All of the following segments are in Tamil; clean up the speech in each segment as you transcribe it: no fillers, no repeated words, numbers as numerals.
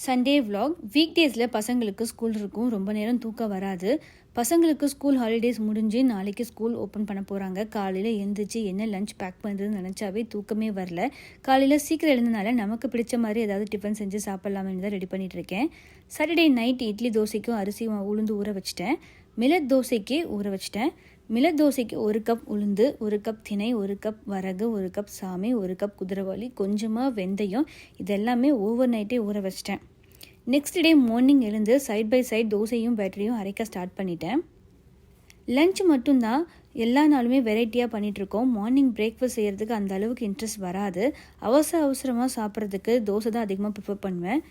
Sunday vlog. வீக் டேஸில் பசங்களுக்கு ஸ்கூல் இருக்கும், ரொம்ப நேரம் தூக்கம் வராது. பசங்களுக்கு ஸ்கூல் ஹாலிடேஸ் முடிஞ்சு நாளைக்கு ஸ்கூல் ஓப்பன் பண்ண போகிறாங்க. காலையில் எழுந்திரிச்சு என்ன லஞ்ச் பேக் பண்ணுறதுன்னு நினச்சாவே தூக்கமே வரல. காலையில் சீக்கிரம் எழுந்தனால நமக்கு பிடிச்ச மாதிரி ஏதாவது டிஃபன் செஞ்சு சாப்பிட்லாமேன்னு தான் ரெடி பண்ணிகிட்டு இருக்கேன். சாட்டர்டே நைட் இட்லி தோசைக்கும் அரிசி உளுந்து ஊற வச்சுட்டேன். மில்லட் தோசைக்கு ஊற வச்சுட்டேன். மில்லட் தோசைக்கு 1 கப் உளுந்து, 1 கப் திணை, 1 கப் வரகு, 1 கப் சாமை, 1 கப் குதிரைவாளி, கொஞ்சமாக வெந்தயம், இதெல்லாமே ஓவர் நைட்டே ஊற வச்சிட்டேன். நெக்ஸ்ட் டே மார்னிங் எழுந்து சைட் பை சைட் தோசையும் பேட்டரியும் அரைக்க ஸ்டார்ட் பண்ணிட்டேன். லஞ்ச் மட்டும்தான் எல்லா நாளுமே வெரைட்டியாக பண்ணிகிட்ருக்கோம். மார்னிங் பிரேக்ஃபாஸ்ட் செய்கிறதுக்கு அந்த அளவுக்கு இன்ட்ரெஸ்ட் வராது. அவசரமாக சாப்பிட்றதுக்கு தோசை தான் அதிகமாக ப்ரிஃபர் பண்ணுவேன்.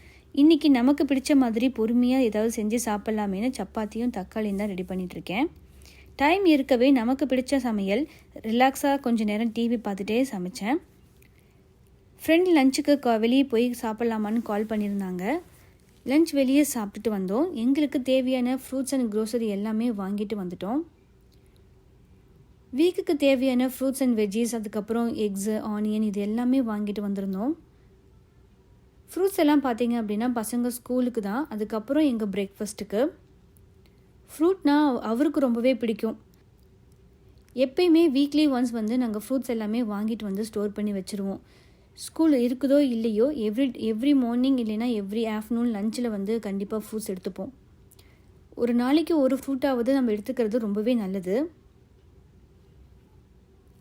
இன்றைக்கி நமக்கு பிடிச்ச மாதிரி பொறுமையாக ஏதாவது செஞ்சு சாப்பிட்லாமேன்னு சப்பாத்தியும் தக்காளியும் தான் ரெடி பண்ணிகிட்ருக்கேன். டைம் இருக்கவே நமக்கு பிடிச்ச சமையல் ரிலாக்ஸாக கொஞ்சம் நேரம் டிவி பார்த்துட்டே சமைச்சேன். ஃப்ரெண்ட் லஞ்சுக்கு வெளியே போய் சாப்பிட்லாமான்னு கால் பண்ணியிருந்தாங்க. லஞ்ச் வெளியே சாப்பிட்டுட்டு வந்தோம். எங்களுக்கு தேவையான ஃப்ரூட்ஸ் அண்ட் க்ரோசரி எல்லாமே வாங்கிட்டு வந்துட்டோம். வீக்குக்கு தேவையான ஃப்ரூட்ஸ் அண்ட் வெஜ்ஜீஸ், அதுக்கப்புறம் எக்ஸு, ஆனியன், இது எல்லாமே வாங்கிட்டு வந்திருந்தோம். ஃப்ரூட்ஸ் எல்லாம் பார்த்தீங்க அப்படின்னா பசங்க ஸ்கூலுக்கு தான், அதுக்கப்புறம் எங்கள் பிரேக்ஃபாஸ்ட்டுக்கு. ஃப்ரூட்னா அவருக்கு ரொம்பவே பிடிக்கும். எப்பயுமே வீக்லி ஒன்ஸ் நாங்கள் ஃப்ரூட்ஸ் எல்லாமே வாங்கிட்டு வந்து ஸ்டோர் பண்ணி வச்சுருவோம். ஸ்கூல் இருக்குதோ இல்லையோ எவ்ரி மார்னிங் இல்லைன்னா எவ்ரி ஆஃப்டர்நூன் லஞ்சில் கண்டிப்பாக ஃப்ரூட்ஸ் எடுத்துப்போம். ஒரு நாளைக்கு ஒரு ஃப்ரூட்டாவது நம்ம எடுத்துக்கிறது ரொம்பவே நல்லது.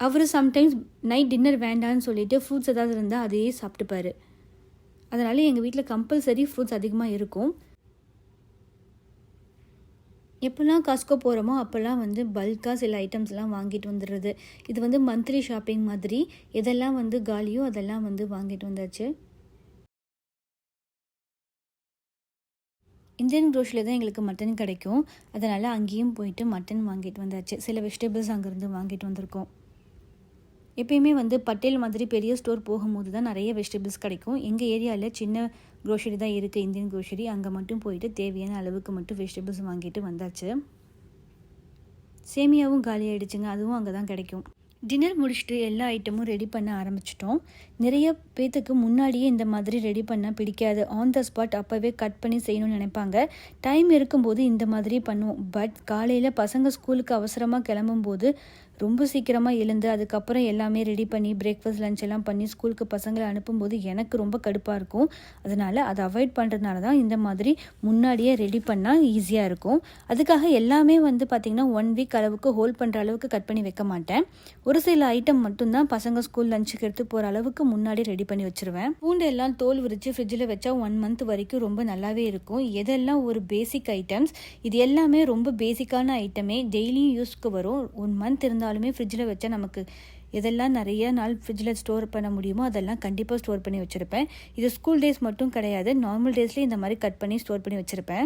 அவர் சம்டைம்ஸ் நைட் டின்னர் வேண்டான்னு சொல்லிட்டு ஃப்ரூட்ஸ் ஏதாவது இருந்தால் அதையே சாப்பிட்டுப்பார். அதனால் எங்கள் வீட்டில் கம்பல்சரி ஃப்ரூட்ஸ் அதிகமாக இருக்கும். எப்போல்லாம் காஸ்கோ போகிறோமோ அப்போல்லாம் பல்காக சில ஐட்டம்ஸ்லாம் வாங்கிட்டு வந்துடுறது. இது மந்த்லி ஷாப்பிங் மாதிரி. எதெல்லாம் காலியோ அதெல்லாம் வாங்கிட்டு வந்தாச்சு. இந்தியன் க்ரோசரியில் தான் எங்களுக்கு மட்டன் கிடைக்கும். அதனால் அங்கேயும் போயிட்டு மட்டன் வாங்கிட்டு வந்தாச்சு. சில வெஜிடபிள்ஸ் அங்கேருந்து வாங்கிட்டு வந்திருக்கோம். எப்பயுமே பட்டேல் மாதிரி பெரிய ஸ்டோர் போகும்போது தான் நிறைய வெஜிடபிள்ஸ் கிடைக்கும். எங்கள் ஏரியாவில் சின்ன க்ரோசரி தான் இருக்குது, இந்தியன் க்ரோசரி. அங்கே மட்டும் போயிட்டு தேவையான அளவுக்கு மட்டும் வெஜிடபிள்ஸ் வாங்கிட்டு வந்தாச்சு. சேமியாவும் காலி ஆகிடுச்சுங்க, அதுவும் அங்கே தான் கிடைக்கும். டின்னர் முடிச்சுட்டு எல்லா ஐட்டமும் ரெடி பண்ண ஆரம்பிச்சிட்டோம். நிறைய பேத்துக்கு முன்னாடியே இந்த மாதிரி ரெடி பண்ண பிடிக்காது. ஆன் த ஸ்பாட் அப்போவே கட் பண்ணி செய்யணும்னு நினைப்பாங்க. டைம் இருக்கும்போது இந்த மாதிரி பண்ணுவோம். பட் காலையில் பசங்க ஸ்கூலுக்கு அவசரமாக கிளம்பும்போது ரொம்ப சீக்கிரமாக எழுந்து அதுக்கப்புறம் எல்லாமே ரெடி பண்ணி பிரேக்ஃபாஸ்ட் லஞ்ச் எல்லாம் பண்ணி ஸ்கூலுக்கு பசங்களை அனுப்பும்போது எனக்கு ரொம்ப கடுப்பாக இருக்கும். அதனால் அதை அவாய்ட் பண்ணுறதுனால தான் இந்த மாதிரி முன்னாடியே ரெடி பண்ணால் ஈஸியாக இருக்கும். அதுக்காக எல்லாமே பார்த்திங்கன்னா 1 வீக் அளவுக்கு ஹோல்ட் பண்ணுற அளவுக்கு கட் பண்ணி வைக்க மாட்டேன். ஒரு சில ஐட்டம் மட்டும்தான் பசங்க ஸ்கூல் லஞ்சுக்கு எடுத்து போகிற அளவுக்கு முன்னாடி ரெடி பண்ணி வச்சுருவேன். பூண்டு எல்லாம் தோல் விரித்து ஃப்ரிட்ஜில் வச்சா 1 மந்த் வரைக்கும் ரொம்ப நல்லாவே இருக்கும். எதெல்லாம் ஒரு பேசிக் ஐட்டம்ஸ், இது எல்லாமே ரொம்ப பேசிக்கான ஐட்டமே டெய்லியும் யூஸ்க்கு வரும். 1 மந்த் இருந்தாலுமே ஃப்ரிட்ஜில் வச்சா நமக்கு எதெல்லாம் நிறைய நாள் ஃப்ரிட்ஜில் ஸ்டோர் பண்ண முடியுமோ அதெல்லாம் கண்டிப்பாக ஸ்டோர் பண்ணி வச்சுருப்பேன். இது ஸ்கூல் டேஸ் மட்டும் கிடையாது, நார்மல் டேஸ்லேயும் இந்த மாதிரி கட் பண்ணி ஸ்டோர் பண்ணி வச்சுருப்பேன்.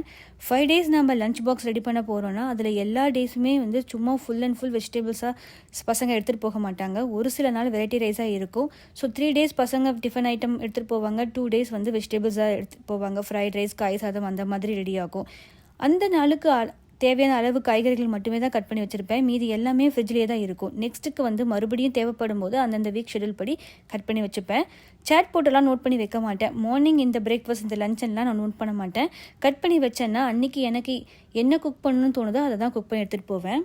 5 டேஸ் நம்ம லஞ்ச் பாக்ஸ் ரெடி பண்ண போகிறோன்னா அதில் எல்லா டேஸுமே சும்மா ஃபுல் அண்ட் ஃபுல் வெஜிடபிள்ஸாக பசங்க எடுத்துகிட்டு போக மாட்டாங்க. ஒரு சில நாள் வெரைட்டி ரைஸாக இருக்கும். ஸோ 3 டேஸ் பசங்க டிஃபன் ஐட்டம் எடுத்துகிட்டு போவாங்க, 2 டேஸ் வெஜிடபிள்ஸாக எடுத்துகிட்டு போவாங்க. ஃப்ரைட் ரைஸ், காய் சாதம் அந்த மாதிரி ரெடி ஆகும். அந்த நாளுக்கு தேவையான அளவு காய்கறிகள் மட்டுமே தான் கட் பண்ணி வச்சுருப்பேன். மீதி எல்லாமே ஃப்ரிட்ஜ்லேயே தான் இருக்கும். நெக்ஸ்ட்டுக்கு மறுபடியும் தேவைப்படும் போது அந்தந்த வீக் ஷெடியூல் படி கட் பண்ணி வச்சுப்பேன். சேட் போட்டெல்லாம் நோட் பண்ணி வைக்க மாட்டேன். மார்னிங் இந்த பிரேக்ஃபாஸ்ட் இந்த லஞ்செல்லாம் நான் நோட் பண்ண மாட்டேன். கட் பண்ணி வச்சேன்னா அன்றைக்கி எனக்கு என்ன குக் பண்ணணும்னு தோணுதோ அதை தான் குக் பண்ணி எடுத்துகிட்டு போவேன்.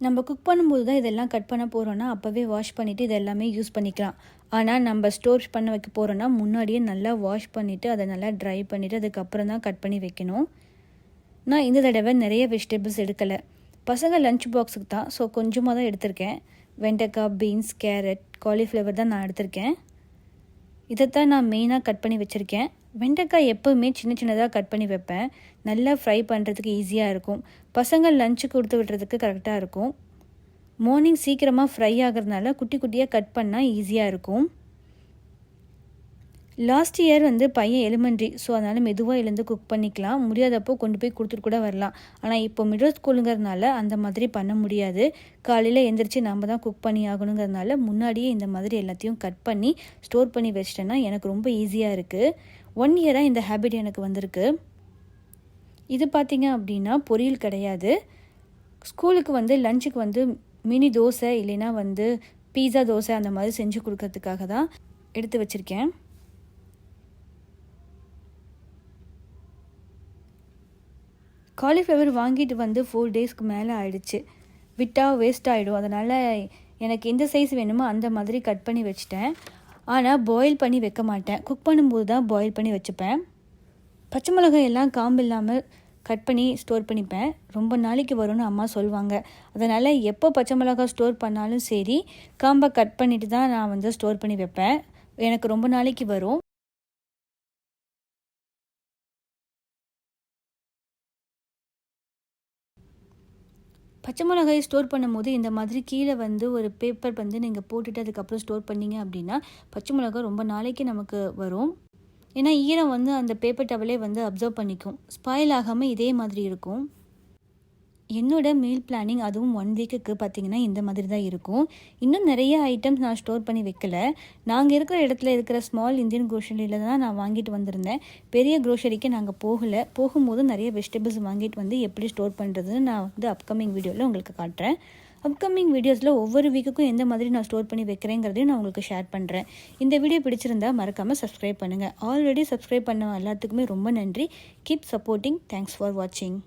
நம்ம குக் பண்ணும்போது தான் இதெல்லாம் கட் பண்ண போகிறோன்னா அப்போவே வாஷ் பண்ணிவிட்டு இது எல்லாமே யூஸ் பண்ணிக்கலாம். ஆனால் நம்ம ஸ்டோர் பண்ண வைக்க போகிறோன்னா முன்னாடியே நல்லா வாஷ் பண்ணிவிட்டு அதை நல்லா ட்ரை பண்ணிவிட்டு அதுக்கப்புறம் தான் கட் பண்ணி வைக்கணும். நான் இந்த தடவை நிறைய வெஜிடபிள்ஸ் எடுக்கலை. பசங்க லஞ்ச் பாக்ஸுக்கு தான், ஸோ கொஞ்சமாக தான் எடுத்திருக்கேன். வெண்டைக்காய், பீன்ஸ், கேரட், காலிஃப்ளவர் தான் நான் எடுத்திருக்கேன். இதைத்தான் நான் மெயினாக கட் பண்ணி வச்சுருக்கேன். வெண்டைக்காய் எப்போவுமே சின்ன சின்னதாக கட் பண்ணி வைப்பேன். நல்லா ஃப்ரை பண்ணுறதுக்கு ஈஸியாக இருக்கும். பசங்க லஞ்சு கொடுத்து விடுறதுக்கு கரெக்டாக இருக்கும். மார்னிங் சீக்கிரமாக ஃப்ரை ஆகிறதுனால குட்டி குட்டியாக கட் பண்ணால் ஈஸியாக இருக்கும். லாஸ்ட் இயர் பையன் எலிமெண்ட்ரி, ஸோ அதனால் மெதுவாக எழுந்து குக் பண்ணிக்கலாம். முடியாதப்போ கொண்டு போய் கொடுத்துட்டு கூட வரலாம். ஆனால் இப்போ மிடில் ஸ்கூலுங்கிறதுனால அந்த மாதிரி பண்ண முடியாது. காலையில் எழுந்திரிச்சு நம்ம தான் குக் பண்ணி ஆகணுங்கிறதுனால முன்னாடியே இந்த மாதிரி எல்லாத்தையும் கட் பண்ணி ஸ்டோர் பண்ணி வச்சிட்டேன்னா எனக்கு ரொம்ப ஈஸியாக இருக்குது. 1 இயராக இந்த ஹேபிட் எனக்கு வந்திருக்கு. இது பார்த்திங்க அப்படின்னா பொரியல் கிடையாது. ஸ்கூலுக்கு லஞ்சுக்கு மினி தோசை இல்லைன்னா பீஸா தோசை அந்த மாதிரி செஞ்சு கொடுக்கறதுக்காக தான் எடுத்து வச்சுருக்கேன். காலிஃப்ளவர் வாங்கிட்டு வந்து 4 டேஸ்க்கு மேலே ஆயிடுச்சு. விட்டால் வேஸ்ட் ஆகிடும். அதனால் எனக்கு எந்த சைஸ் வேணுமோ அந்த மாதிரி கட் பண்ணி வச்சுட்டேன். ஆனால் பாயில் பண்ணி வைக்க மாட்டேன். குக் பண்ணும்போது தான் பாயில் பண்ணி வச்சுப்பேன். பச்சை மிளகாய் எல்லாம் காம்பு இல்லாமல் கட் பண்ணி ஸ்டோர் பண்ணிப்பேன். ரொம்ப நாளைக்கு வரும்னு அம்மா சொல்லுவாங்க. அதனால் எப்போ பச்சை மிளகாய் ஸ்டோர் பண்ணாலும் சரி, காம்பை கட் பண்ணிட்டு தான் நான் வந்து ஸ்டோர் பண்ணி வைப்பேன். எனக்கு ரொம்ப நாளைக்கு வரும். பச்சை மிளகாய் ஸ்டோர் பண்ணும்போது இந்த மாதிரி கீழே வந்து ஒரு பேப்பர் வந்து நீங்கள் போட்டுட்டு அதுக்கப்புறம் ஸ்டோர் பண்ணிங்க அப்படின்னா பச்சை மிளகாய் ரொம்ப நாளைக்கு நமக்கு வரும். ஏன்னா ஈரம் வந்து அந்த பேப்பர் டவலே வந்து அப்சர்வ் பண்ணிக்கும். ஸ்பாயில் ஆகாமல் இதே மாதிரி இருக்கும். என்னோட மீல் பிளானிங் அதுவும் 1 வீக்குக்கு பார்த்திங்கன்னா இந்த மாதிரி தான் இருக்கும். இன்னும் நிறைய ஐட்டம்ஸ் நான் ஸ்டோர் பண்ணி வைக்கல. நாங்கள் இருக்கிற இடத்துல இருக்கிற ஸ்மால் இந்தியன் க்ரோசரியில் தான் நான் வாங்கிட்டு வந்திருந்தேன். பெரிய க்ரோசரிக்கு நாங்கள் போகும்போது நிறைய வெஜிடபிள்ஸ் வாங்கிட்டு வந்து எப்படி ஸ்டோர் பண்ணுறதுன்னு நான் வந்து அப்கமிங் வீடியோவில் உங்களுக்கு காட்டுறேன். அப்கமிங் வீடியோஸில் ஒவ்வொரு வீக்குக்கும் எந்த மாதிரி நான் ஸ்டோர் பண்ணி வைக்கிறேங்கிறதையும் நான் உங்களுக்கு ஷேர் பண்ணுறேன். இந்த வீடியோ பிடிச்சிருந்தா மறக்காமல் சப்ஸ்கிரைப் பண்ணுங்கள். ஆல்ரெடி சப்ஸ்கிரைப் பண்ண எல்லாத்துக்குமே ரொம்ப நன்றி. Keep supporting. தேங்க்ஸ் ஃபார் வாட்சிங்.